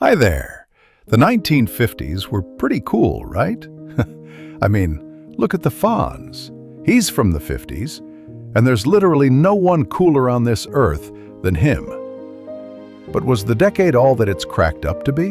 Hi there. The 1950s were pretty cool, right? I mean, look at the Fonz. He's from the 50s, and there's literally no one cooler on this earth than him. But was the decade all that it's cracked up to be?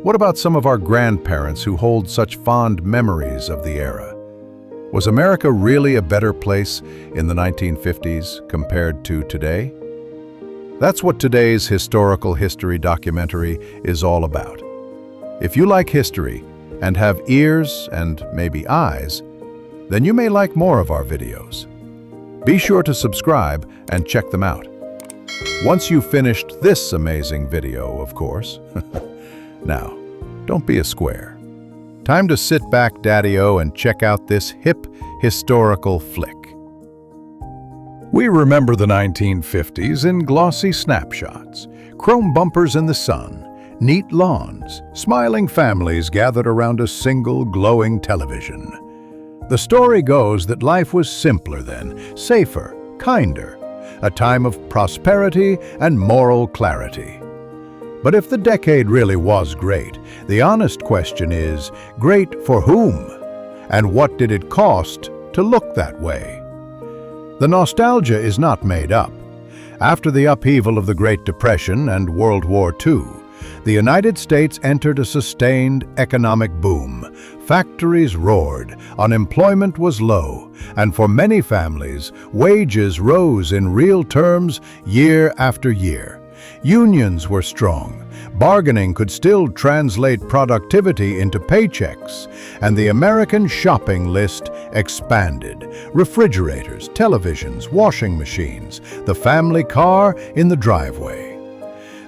What about some of our grandparents who hold such fond memories of the era? Was America really a better place in the 1950s compared to today? That's what today's historical history documentary is all about. If you like history and have ears and maybe eyes, then you may like more of our videos. Be sure to subscribe and check them out. Once you've finished this amazing video, of course. Now, don't be a square. Time to sit back, Daddy-O, and check out this hip historical flick. We remember the 1950s in glossy snapshots, chrome bumpers in the sun, neat lawns, smiling families gathered around a single glowing television. The story goes that life was simpler then, safer, kinder, a time of prosperity and moral clarity. But if the decade really was great, the honest question is, great for whom? And what did it cost to look that way? The nostalgia is not made up. After the upheaval of the Great Depression and World War II, the United States entered a sustained economic boom. Factories roared, unemployment was low, and for many families, wages rose in real terms year after year. Unions were strong. Bargaining could still translate productivity into paychecks, and the American shopping list expanded. Refrigerators, televisions, washing machines, the family car in the driveway.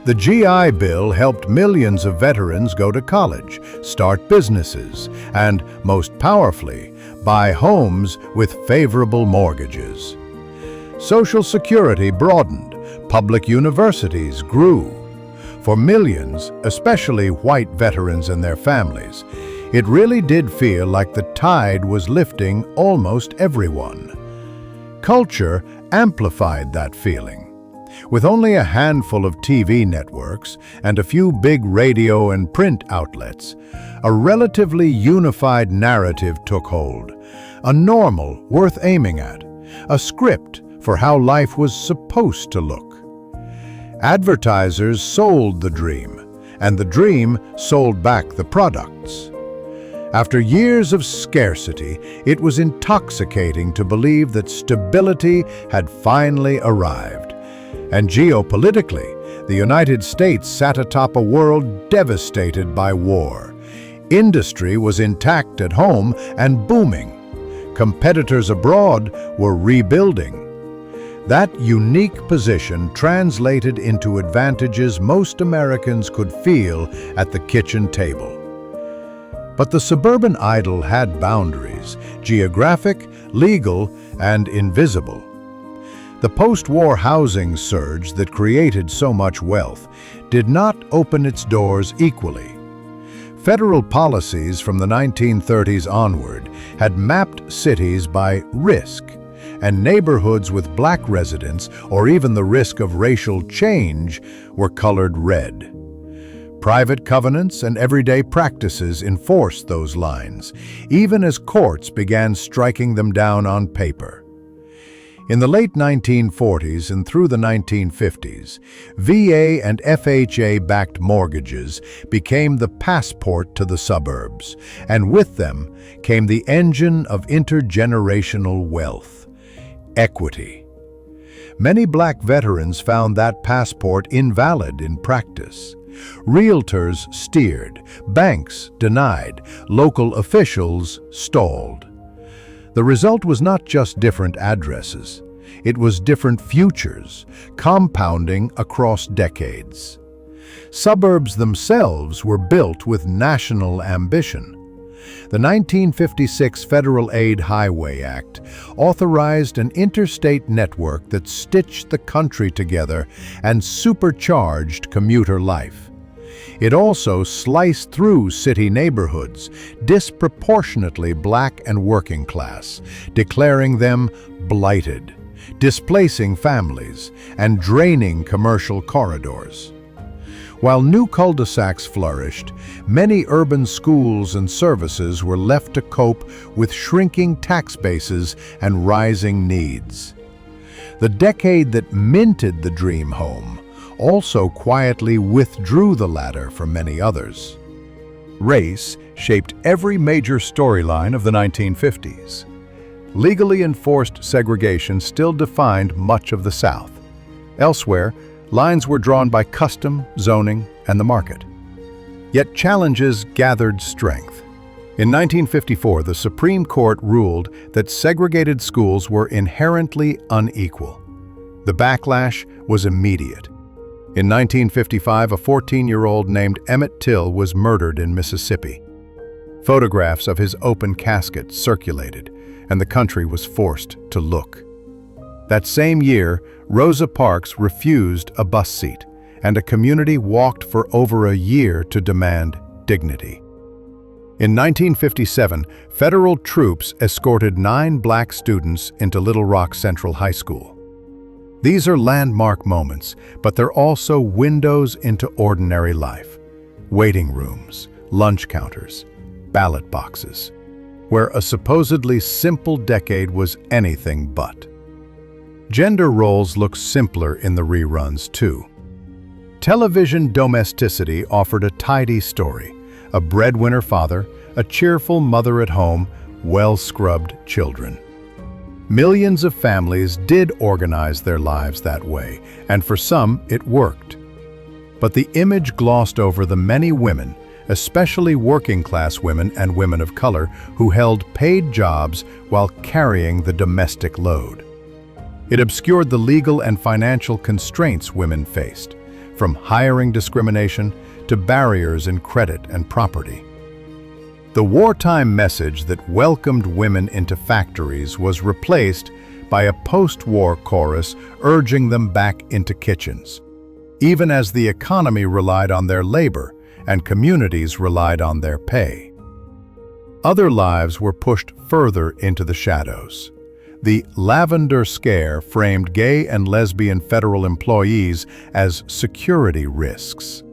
The GI Bill helped millions of veterans go to college, start businesses, and, most powerfully, buy homes with favorable mortgages. Social Security broadened. Public universities grew. For millions, especially white veterans and their families, it really did feel like the tide was lifting almost everyone. Culture amplified that feeling. With only a handful of TV networks and a few big radio and print outlets, a relatively unified narrative took hold, a normal worth aiming at, a script for how life was supposed to look. Advertisers sold the dream, and the dream sold back the products. After years of scarcity, it was intoxicating to believe that stability had finally arrived. And geopolitically, the United States sat atop a world devastated by war. Industry was intact at home and booming. Competitors abroad were rebuilding. That unique position translated into advantages most Americans could feel at the kitchen table. But the suburban idyll had boundaries, geographic, legal, and invisible. The post-war housing surge that created so much wealth did not open its doors equally. Federal policies from the 1930s onward had mapped cities by risk, and neighborhoods with black residents or even the risk of racial change were colored red. Private covenants and everyday practices enforced those lines, even as courts began striking them down on paper. In the late 1940s and through the 1950s, VA and FHA-backed mortgages became the passport to the suburbs, and with them came the engine of intergenerational wealth. Equity. Many black veterans found that passport invalid in practice. Realtors steered, banks denied, local officials stalled. The result was not just different addresses, it was different futures, compounding across decades. Suburbs themselves were built with national ambition. The 1956 Federal Aid Highway Act authorized an interstate network that stitched the country together and supercharged commuter life. It also sliced through city neighborhoods, disproportionately black and working class, declaring them blighted, displacing families, and draining commercial corridors. While new cul-de-sacs flourished, many urban schools and services were left to cope with shrinking tax bases and rising needs. The decade that minted the dream home also quietly withdrew the ladder from many others. Race shaped every major storyline of the 1950s. Legally enforced segregation still defined much of the South. Elsewhere, lines were drawn by custom, zoning, and the market. Yet challenges gathered strength. In 1954, the Supreme Court ruled that segregated schools were inherently unequal. The backlash was immediate. In 1955, a 14-year-old named Emmett Till was murdered in Mississippi. Photographs of his open casket circulated, and the country was forced to look. That same year, Rosa Parks refused a bus seat, and a community walked for over a year to demand dignity. In 1957, federal troops escorted 9 black students into Little Rock Central High School. These are landmark moments, but they're also windows into ordinary life. Waiting rooms, lunch counters, ballot boxes, where a supposedly simple decade was anything but. Gender roles look simpler in the reruns, too. Television domesticity offered a tidy story: a breadwinner father, a cheerful mother at home, well-scrubbed children. Millions of families did organize their lives that way, and for some, it worked. But the image glossed over the many women, especially working-class women and women of color, who held paid jobs while carrying the domestic load. It obscured the legal and financial constraints women faced, from hiring discrimination to barriers in credit and property. The wartime message that welcomed women into factories was replaced by a post-war chorus urging them back into kitchens, even as the economy relied on their labor and communities relied on their pay. Other lives were pushed further into the shadows. The Lavender Scare framed gay and lesbian federal employees as security risks.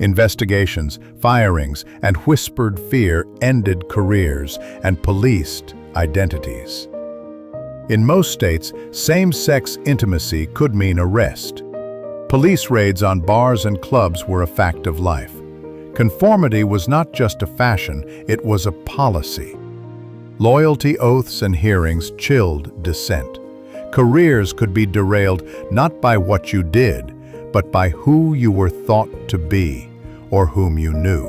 Investigations, firings, and whispered fear ended careers and policed identities. In most states, same-sex intimacy could mean arrest. Police raids on bars and clubs were a fact of life. Conformity was not just a fashion, it was a policy. Loyalty oaths and hearings chilled dissent. Careers could be derailed not by what you did, but by who you were thought to be or whom you knew.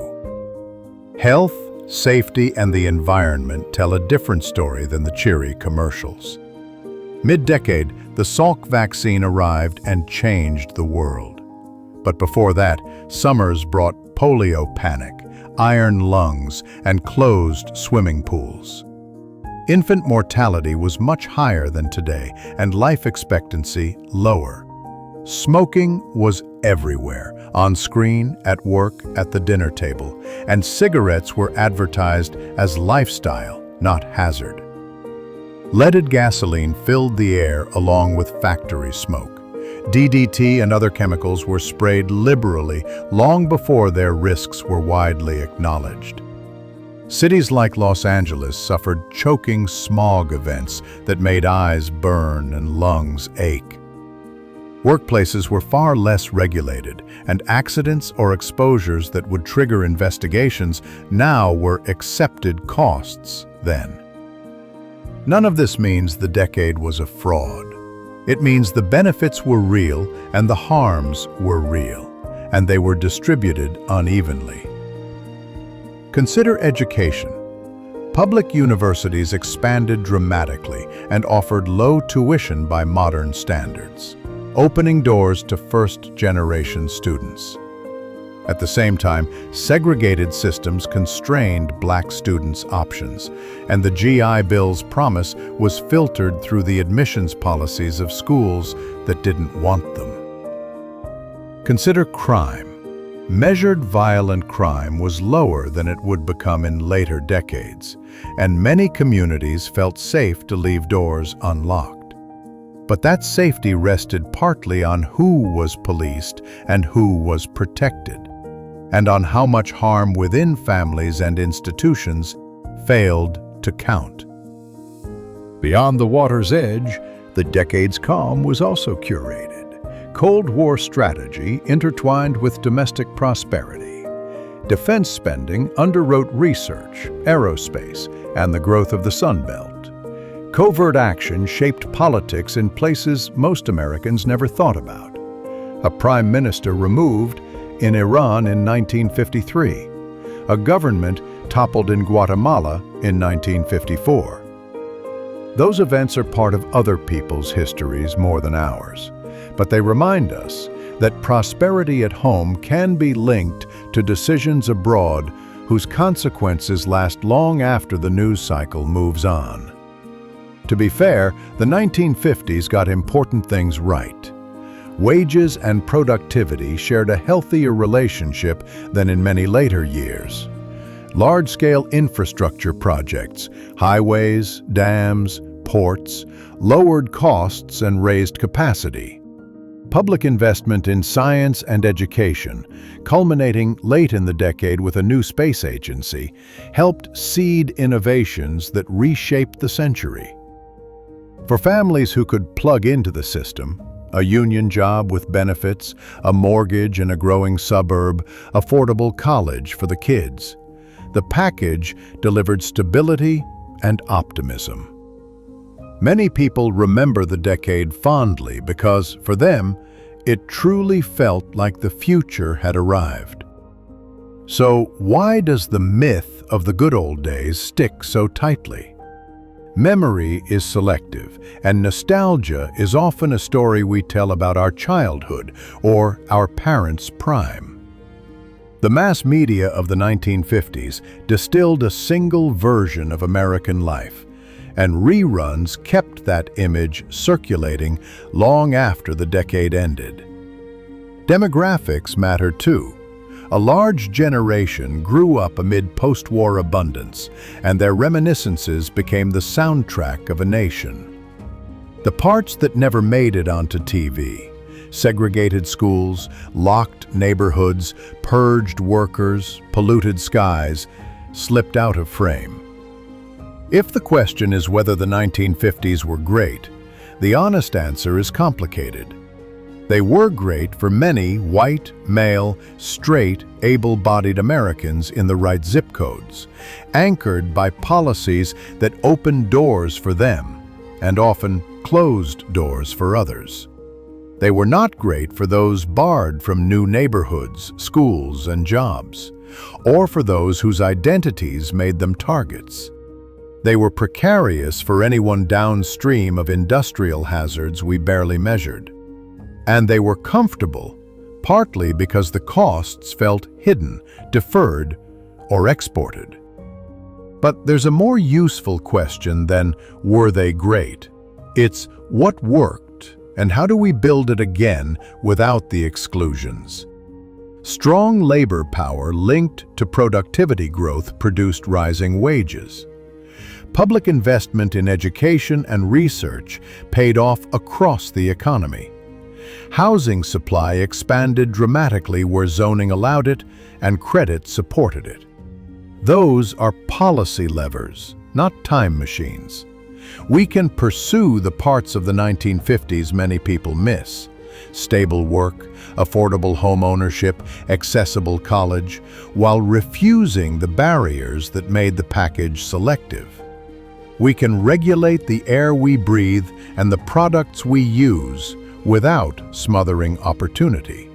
Health, safety, and the environment tell a different story than the cheery commercials. Mid-decade, the Salk vaccine arrived and changed the world. But before that, summers brought polio panic, iron lungs, and closed swimming pools. Infant mortality was much higher than today, and life expectancy lower. Smoking was everywhere, on screen, at work, at the dinner table, and cigarettes were advertised as lifestyle, not hazard. Leaded gasoline filled the air along with factory smoke. DDT and other chemicals were sprayed liberally long before their risks were widely acknowledged. Cities like Los Angeles suffered choking smog events that made eyes burn and lungs ache. Workplaces were far less regulated, and accidents or exposures that would trigger investigations now were accepted costs then. None of this means the decade was a fraud. It means the benefits were real and the harms were real, and they were distributed unevenly. Consider education. Public universities expanded dramatically and offered low tuition by modern standards, opening doors to first-generation students. At the same time, segregated systems constrained black students' options, and the GI Bill's promise was filtered through the admissions policies of schools that didn't want them. Consider crime. Measured violent crime was lower than it would become in later decades, and many communities felt safe to leave doors unlocked. But that safety rested partly on who was policed and who was protected, and on how much harm within families and institutions failed to count. Beyond the water's edge, the decade's calm was also curated. Cold War strategy intertwined with domestic prosperity. Defense spending underwrote research, aerospace, and the growth of the Sun Belt. Covert action shaped politics in places most Americans never thought about. A prime minister removed in Iran in 1953. A government toppled in Guatemala in 1954. Those events are part of other people's histories more than ours, but they remind us that prosperity at home can be linked to decisions abroad whose consequences last long after the news cycle moves on. To be fair, the 1950s got important things right. Wages and productivity shared a healthier relationship than in many later years. Large-scale infrastructure projects, highways, dams, ports, lowered costs and raised capacity. Public investment in science and education, culminating late in the decade with a new space agency, helped seed innovations that reshaped the century. For families who could plug into the system, a union job with benefits, a mortgage in a growing suburb, affordable college for the kids, the package delivered stability and optimism. Many people remember the decade fondly because, for them, it truly felt like the future had arrived. So, why does the myth of the good old days stick so tightly? Memory is selective, and nostalgia is often a story we tell about our childhood or our parents' prime. The mass media of the 1950s distilled a single version of American life, and reruns kept that image circulating long after the decade ended. Demographics matter too. A large generation grew up amid post-war abundance, and their reminiscences became the soundtrack of a nation. The parts that never made it onto TV, segregated schools, locked neighborhoods, purged workers, polluted skies, slipped out of frame. If the question is whether the 1950s were great, the honest answer is complicated. They were great for many white, male, straight, able-bodied Americans in the right zip codes, anchored by policies that opened doors for them and often closed doors for others. They were not great for those barred from new neighborhoods, schools, and jobs, or for those whose identities made them targets. They were precarious for anyone downstream of industrial hazards we barely measured. And they were comfortable, partly because the costs felt hidden, deferred, or exported. But there's a more useful question than were they great? It's what worked, and how do we build it again without the exclusions? Strong labor power linked to productivity growth produced rising wages. Public investment in education and research paid off across the economy. Housing supply expanded dramatically where zoning allowed it and credit supported it. Those are policy levers, not time machines. We can pursue the parts of the 1950s many people miss: stable work, affordable home ownership, accessible college, while refusing the barriers that made the package selective. We can regulate the air we breathe and the products we use without smothering opportunity.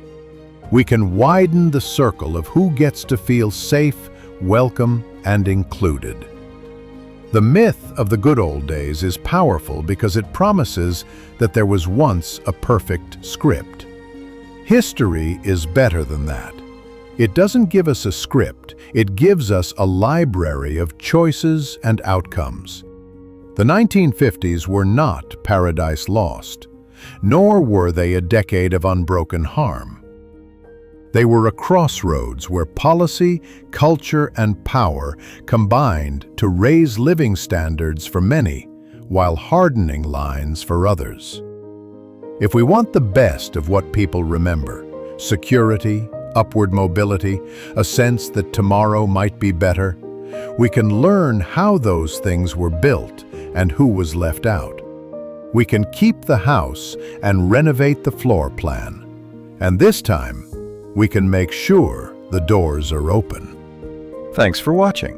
We can widen the circle of who gets to feel safe, welcome, and included. The myth of the good old days is powerful because it promises that there was once a perfect script. History is better than that. It doesn't give us a script, it gives us a library of choices and outcomes. The 1950s were not paradise lost, nor were they a decade of unbroken harm. They were a crossroads where policy, culture, and power combined to raise living standards for many, while hardening lines for others. If we want the best of what people remember, security, upward mobility, a sense that tomorrow might be better, we can learn how those things were built and who was left out. We can keep the house and renovate the floor plan. And this time, we can make sure the doors are open. Thanks for watching.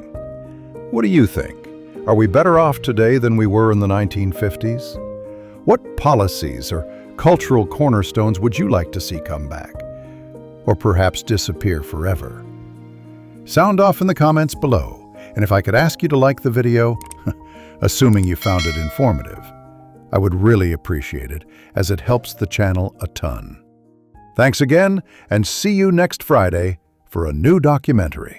What do you think? Are we better off today than we were in the 1950s? What policies or cultural cornerstones would you like to see come back? Or perhaps disappear forever? Sound off in the comments below. And if I could ask you to like the video, assuming you found it informative, I would really appreciate it, as it helps the channel a ton. Thanks again, and see you next Friday for a new documentary.